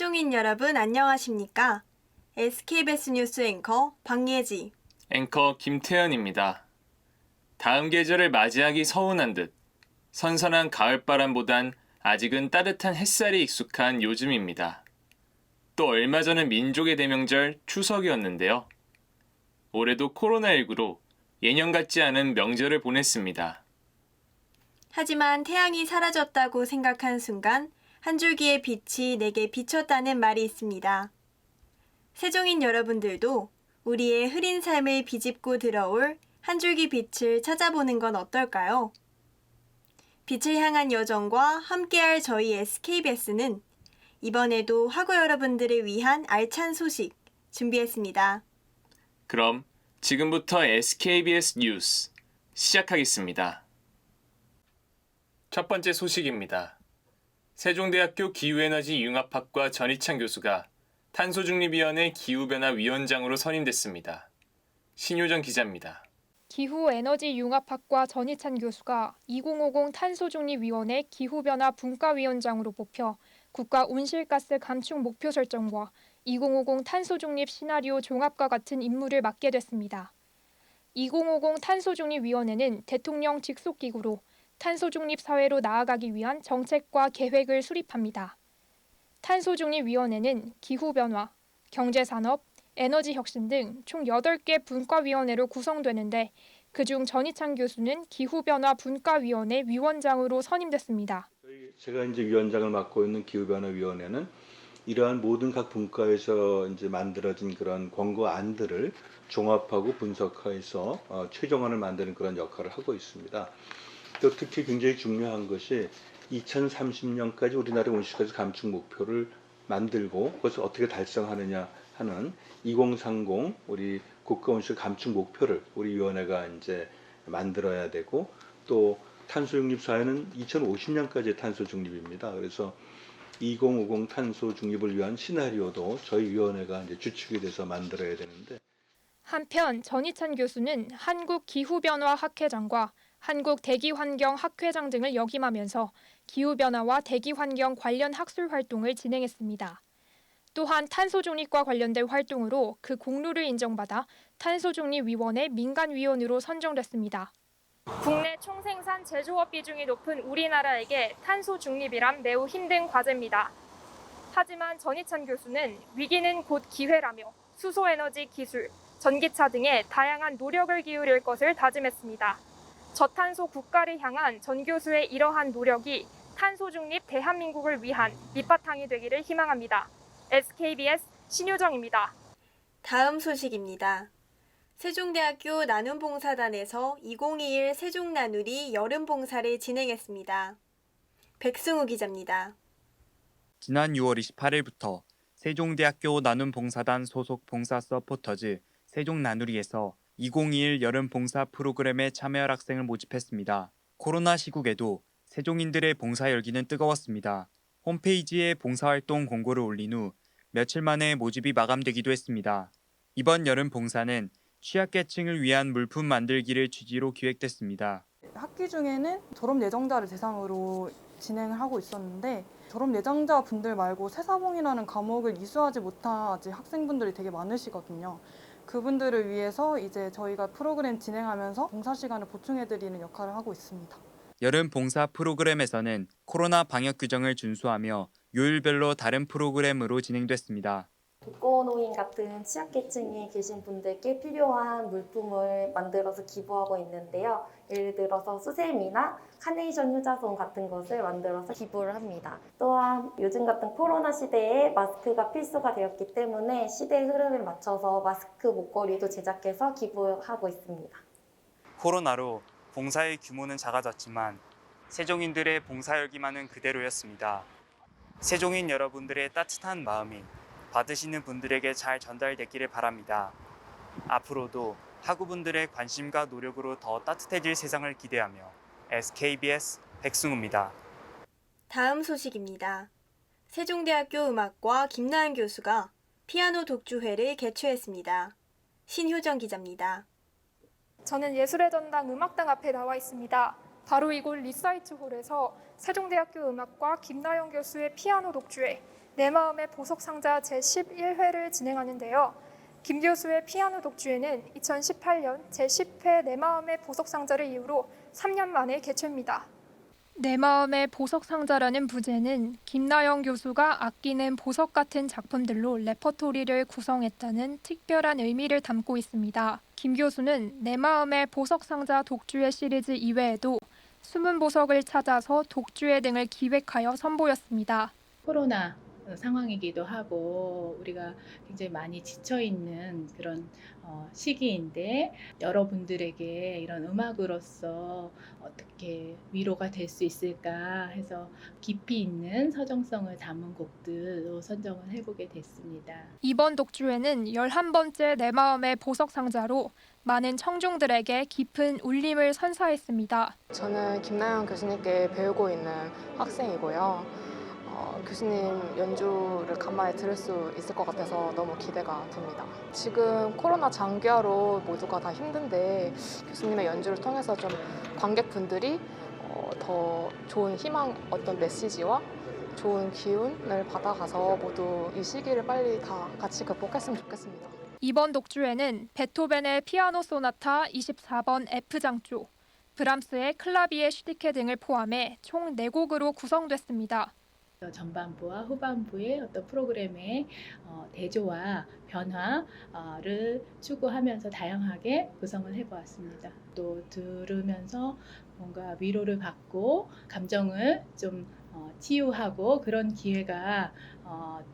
세종인 여러분 안녕하십니까? SKBS 뉴스 앵커 박예지, 앵커 김태현입니다. 다음 계절을 맞이하기 서운한 듯 선선한 가을바람보단 아직은 따뜻한 햇살이 익숙한 요즘입니다. 또 얼마 전은 민족의 대명절 추석이었는데요. 올해도 코로나19로 예년 같지 않은 명절을 보냈습니다. 하지만 태양이 사라졌다고 생각한 순간 한 줄기의 빛이 내게 비쳤다는 말이 있습니다. 세종인 여러분들도 우리의 흐린 삶을 비집고 들어올 한 줄기 빛을 찾아보는 건 어떨까요? 빛을 향한 여정과 함께할 저희 SKBS는 이번에도 학우 여러분들을 위한 알찬 소식 준비했습니다. 그럼 지금부터 SKBS 뉴스 시작하겠습니다. 첫 번째 소식입니다. 세종대학교 기후에너지 융합학과 전희찬 교수가 탄소중립위원회 기후변화위원장으로 선임됐습니다. 신효정 기자입니다. 기후에너지융합학과 전희찬 교수가 2050 탄소중립위원회 기후변화 분과위원장으로 뽑혀 국가 온실가스 감축 목표 설정과 2050 탄소중립 시나리오 종합과 같은 임무를 맡게 됐습니다. 2050 탄소중립위원회는 대통령 직속기구로 탄소중립 사회로 나아가기 위한 정책과 계획을 수립합니다. 탄소중립위원회는 기후변화, 경제산업, 에너지혁신 등 총 8개 분과위원회로 구성되는데 그중 전희찬 교수는 기후변화 분과위원회 위원장으로 선임됐습니다. 제가 이제 위원장을 맡고 있는 기후변화위원회는 이러한 모든 각 분과에서 이제 만들어진 그런 권고안들을 종합하고 분석해서 최종안을 만드는 그런 역할을 하고 있습니다. 또 특히 굉장히 중요한 것이 2030년까지 우리나라의 온실가스 감축 목표를 만들고 그것을 어떻게 달성하느냐 하는 2030 우리 국가 온실 감축 목표를 우리 위원회가 이제 만들어야 되고 또 탄소 중립 사회는 2050년까지 탄소 중립입니다. 그래서 2050 탄소 중립을 위한 시나리오도 저희 위원회가 이제 주축이 돼서 만들어야 되는데 한편 전희찬 교수는 한국기후변화학회장과 한국대기환경학회장 등을 역임하면서 기후변화와 대기환경 관련 학술 활동을 진행했습니다. 또한 탄소중립과 관련된 활동으로 그 공로를 인정받아 탄소중립위원회 민간위원으로 선정됐습니다. 국내 총생산 제조업 비중이 높은 우리나라에게 탄소중립이란 매우 힘든 과제입니다. 하지만 전희찬 교수는 위기는 곧 기회라며 수소에너지 기술, 전기차 등의 다양한 노력을 기울일 것을 다짐했습니다. 저탄소 국가를 향한 전 교수의 이러한 노력이 탄소중립 대한민국을 위한 밑바탕이 되기를 희망합니다. SKBS 신효정입니다. 다음 소식입니다. 세종대학교 나눔봉사단에서 2021 세종나누리 여름봉사를 진행했습니다. 백승우 기자입니다. 지난 6월 28일부터 세종대학교 나눔봉사단 소속 봉사 서포터즈 세종나누리에서 2021 여름봉사 프로그램에 참여할 학생을 모집했습니다. 코로나 시국에도 세종인들의 봉사 열기는 뜨거웠습니다. 홈페이지에 봉사활동 공고를 올린 후 며칠 만에 모집이 마감되기도 했습니다. 이번 여름 봉사는 취약계층을 위한 물품 만들기를 취지로 기획됐습니다. 학기 중에는 졸업 예정자를 대상으로 진행을 하고 있었는데 졸업 예정자 분들 말고 세사봉이라는 과목을 이수하지 못한 아직 학생분들이 되게 많으시거든요. 그분들을 위해서 이제 저희가 프로그램 진행하면서 봉사 시간을 보충해드리는 역할을 하고 있습니다. 여름 봉사 프로그램에서는 코로나 방역 규정을 준수하며 요일별로 다른 프로그램으로 진행됐습니다. 독거노인 같은 취약계층에 계신 분들께 필요한 물품을 만들어서 기부하고 있는데요. 예를 들어서 수세미나 카네이션 효자손 같은 것을 만들어서 기부를 합니다. 또한 요즘 같은 코로나 시대에 마스크가 필수가 되었기 때문에 시대의 흐름에 맞춰서 마스크 목걸이도 제작해서 기부하고 있습니다. 코로나로 봉사의 규모는 작아졌지만 세종인들의 봉사 열기만은 그대로였습니다. 세종인 여러분들의 따뜻한 마음이 받으시는 분들에게 잘 전달되기를 바랍니다. 앞으로도 학우분들의 관심과 노력으로 더 따뜻해질 세상을 기대하며 SKBS 백승우입니다. 다음 소식입니다. 세종대학교 음악과 김나은 교수가 피아노 독주회를 개최했습니다. 신효정 기자입니다. 저는 예술의 전당 음악당 앞에 나와 있습니다. 바로 이곳 리사이트 홀에서 세종대학교 음악과 김나영 교수의 피아노 독주회, 내 마음의 보석상자 제11회를 진행하는데요. 김 교수의 피아노 독주회는 2018년 제10회 내 마음의 보석상자를 이유로 3년 만에 개최입니다. 내 마음의 보석상자라는 부제는 김나영 교수가 아끼는 보석 같은 작품들로 레퍼토리를 구성했다는 특별한 의미를 담고 있습니다. 김 교수는 내 마음의 보석상자 독주회 시리즈 이외에도 숨은 보석을 찾아서 독주회 등을 기획하여 선보였습니다. 코로나 상황이기도 하고 우리가 굉장히 많이 지쳐 있는 그런 시기인데 여러분들에게 이런 음악으로서 어떻게 위로가 될 수 있을까 해서 깊이 있는 서정성을 담은 곡들로 선정을 해보게 됐습니다. 이번 독주회는 11번째 내 마음의 보석상자로 많은 청중들에게 깊은 울림을 선사했습니다. 저는 김나영 교수님께 배우고 있는 학생이고요. 교수님 연주를 간만에 들을 수 있을 것 같아서 너무 기대가 됩니다. 지금 코로나 장기화로 모두가 다 힘든데 교수님의 연주를 통해서 좀 관객분들이 더 좋은 희망, 어떤 메시지와 좋은 기운을 받아가서 모두 이 시기를 빨리 다 같이 극복했으면 좋겠습니다. 이번 독주회는 베토벤의 피아노 소나타 24번 F장조, 브람스의 클라비에 슈티케 등을 포함해 총 4곡으로 구성됐습니다. 전반부와 후반부의 어떤 프로그램의 대조와 변화를 추구하면서 다양하게 구성을 해보았습니다. 또 들으면서 뭔가 위로를 받고 감정을 좀 치유하고 그런 기회가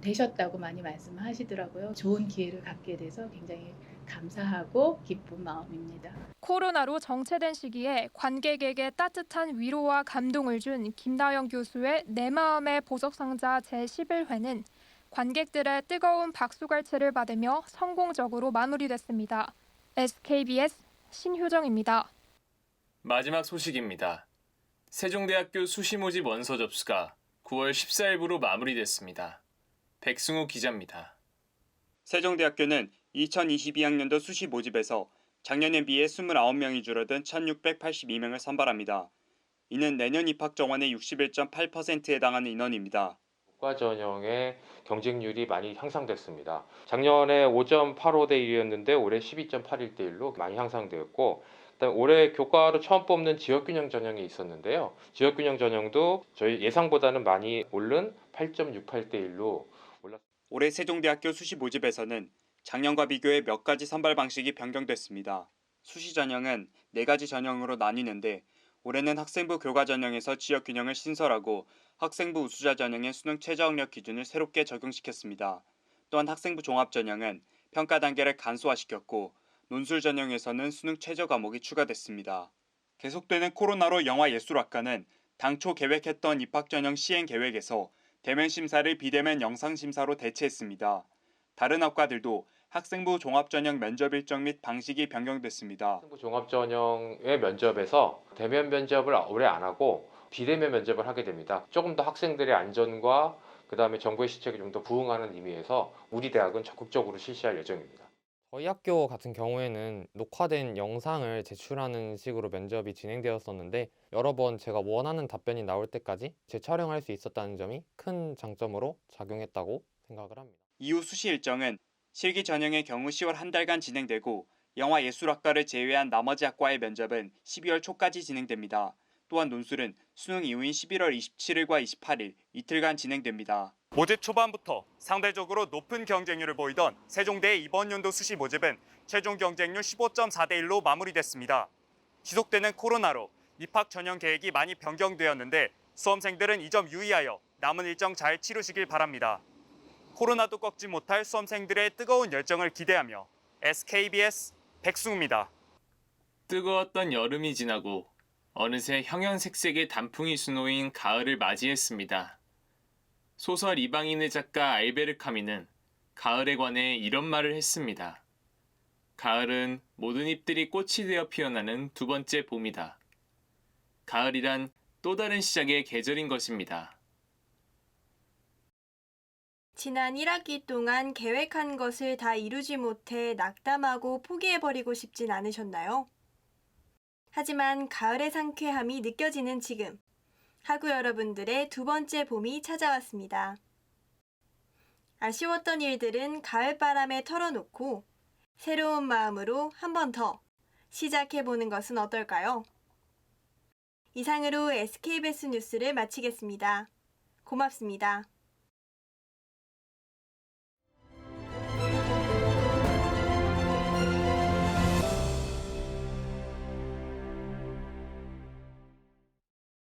되셨다고 많이 말씀하시더라고요. 좋은 기회를 갖게 돼서 굉장히 감사하고 기쁜 마음입니다. 코로나로 정체된 시기에 관객에게 따뜻한 위로와 감동을 준 김나영 교수의 내 마음의 보석상자 제11회는 관객들의 뜨거운 박수갈채를 받으며 성공적으로 마무리됐습니다. SKBS 신효정입니다. 마지막 소식입니다. 세종대학교 수시 모집 원서 접수가 9월 14일부로 마무리됐습니다. 백승우 기자입니다. 세종대학교는 2022학년도 수시 모집에서 작년에 비해 29명이 줄어든 1,682명을 선발합니다. 이는 내년 입학 정원의 61.8%에 해당하는 인원입니다. 교과 전형의 경쟁률이 많이 향상됐습니다. 작년에 5.85대 1이었는데 올해 12.81대 1로 많이 향상되었고, 그다음에 올해 교과로 처음 뽑는 지역균형 전형이 있었는데요. 지역균형 전형도 저희 예상보다는 많이 오른 8.68대 1로 올랐습니다. 올해 세종대학교 수시 모집에서는 작년과 비교해 몇 가지 선발 방식이 변경됐습니다. 수시 전형은 4가지 전형으로 나뉘는데 올해는 학생부 교과 전형에서 지역 균형을 신설하고 학생부 우수자 전형의 수능 최저학력 기준을 새롭게 적용시켰습니다. 또한 학생부 종합 전형은 평가 단계를 간소화시켰고 논술 전형에서는 수능 최저 과목이 추가됐습니다. 계속되는 코로나로 영화예술학과는 당초 계획했던 입학 전형 시행 계획에서 대면 심사를 비대면 영상 심사로 대체했습니다. 다른 학과들도 학생부 종합전형 면접 일정 및 방식이 변경됐습니다. 학생부 종합전형의 면접에서 대면 면접을 올해 안 하고 비대면 면접을 하게 됩니다. 조금 더 학생들의 안전과 그다음에 정부의 시책에 좀 더 부응하는 의미에서 우리 대학은 적극적으로 실시할 예정입니다. 저희 학교 같은 경우에는 녹화된 영상을 제출하는 식으로 면접이 진행되었었는데 여러 번 제가 원하는 답변이 나올 때까지 재촬영할 수 있었다는 점이 큰 장점으로 작용했다고 생각을 합니다. 이후 수시 일정은 실기 전형의 경우 10월 한 달간 진행되고 영화예술학과를 제외한 나머지 학과의 면접은 12월 초까지 진행됩니다. 또한 논술은 수능 이후인 11월 27일과 28일 이틀간 진행됩니다. 모집 초반부터 상대적으로 높은 경쟁률을 보이던 세종대의 이번 연도 수시 모집은 최종 경쟁률 15.4대 1로 마무리됐습니다. 지속되는 코로나로 입학 전형 계획이 많이 변경되었는데 수험생들은 이 점 유의하여 남은 일정 잘 치르시길 바랍니다. 코로나도 꺾지 못할 수험생들의 뜨거운 열정을 기대하며 SKBS 백승우입니다. 뜨거웠던 여름이 지나고 어느새 형형색색의 단풍이 수놓인 가을을 맞이했습니다. 소설 이방인의 작가 알베르 카미는 가을에 관해 이런 말을 했습니다. 가을은 모든 잎들이 꽃이 되어 피어나는 두 번째 봄이다. 가을이란 또 다른 시작의 계절인 것입니다. 지난 1학기 동안 계획한 것을 다 이루지 못해 낙담하고 포기해버리고 싶진 않으셨나요? 하지만 가을의 상쾌함이 느껴지는 지금, 학우 여러분들의 두 번째 봄이 찾아왔습니다. 아쉬웠던 일들은 가을바람에 털어놓고 새로운 마음으로 한 번 더 시작해보는 것은 어떨까요? 이상으로 SKBS 뉴스를 마치겠습니다. 고맙습니다.